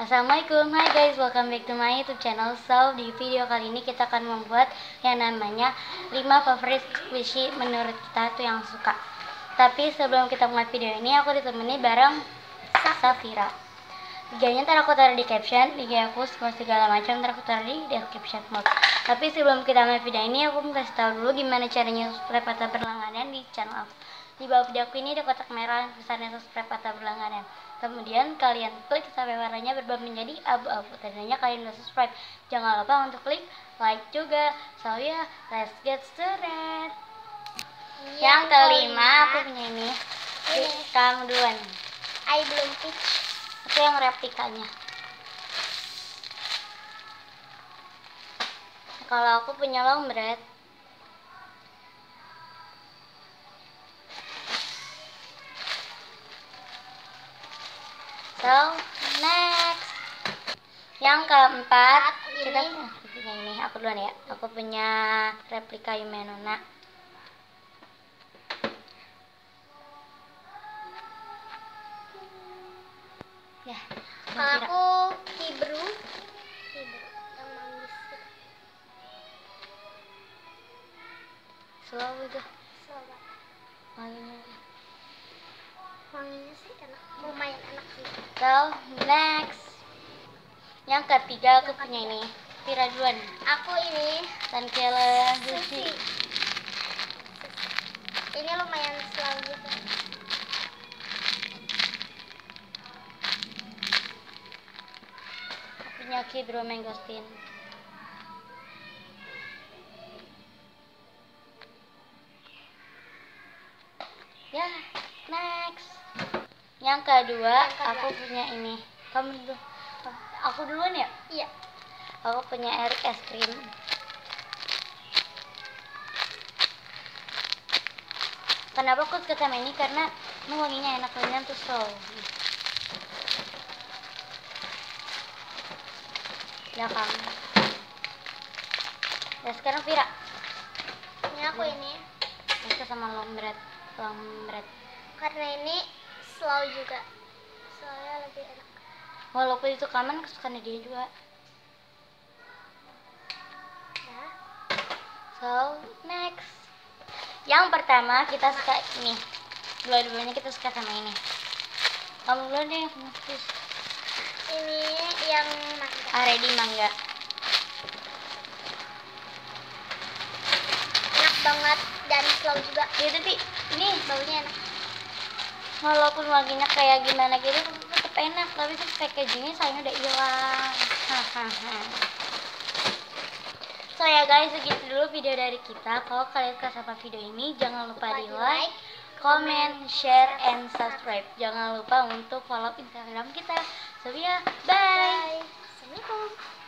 Assalamualaikum, hi guys, welcome back to my YouTube channel. So, di video kali ini kita akan membuat yang namanya 5 favorit squishy menurut kita tuh yang suka. Tapi sebelum kita mulai video ini, aku ditemani bareng Safira. Liganya ntar aku taruh di caption, liga aku semua segala macam ntar aku taruh di description box. Tapi sebelum kita mulai video ini, aku mau kasih tahu dulu gimana caranya subscribe atau berlangganan di channel aku. Di bawah video aku ini ada kotak merah yang tulisannya subscribe atau berlangganan. Kemudian kalian klik sampai warnanya berubah menjadi abu-abu. Tandanya kalian udah subscribe. Jangan lupa untuk klik like juga. So yeah, let's get started. Yang kelima aku punya ini. Kamu duluan. I belum pitch. Aku yang replikanya. Kalau aku punya long bread. So, next. Yang keempat, kita punya ini. Aku duluan ya. Aku punya replika Yume Nona. Ya. Kalau aku Hibru yang manggis. Slow itu. Sobat. Wanginya. Wanginya sih enak, lumayan enak sih. So, next. Yang ketiga aku punya ini. Vira duluan. Aku ini Tankele sushi. sushi. Ini lumayan slow gitu. Aku punya Kibro Mangosteen. Ya, next. Yang kedua, aku punya ini. Kamu dulu. Aku duluan ya? Iya. Aku punya Eric es krim. Kenapa aku suka sama ini? Karena ini wanginya enak, wanginya tuh slow. Ya kamu. Ya sekarang Vira. Ini aku ini Aku sama long bread. karena ini slow juga. Slownya lebih enak. Walaupun itu kaman kesukaan dia juga. Ya. So, next. Yang pertama kita suka ini. Dua-duanya kita suka sama ini. Kamu dulu deh, please. Ini yang mangga. Ready mangga. Enak banget dan slow juga. Ya tapi ini Baunya enak. walaupun wanginya kayak gimana gitu tetap enak, tapi tuh packagingnya sayangnya udah hilang. Hahaha. So ya guys, segitu dulu video dari kita. Kalau kalian suka sama video ini, jangan lupa di like, comment, share, and subscribe. Jangan lupa untuk follow Instagram kita. So ya, bye. Bye. Assalamualaikum.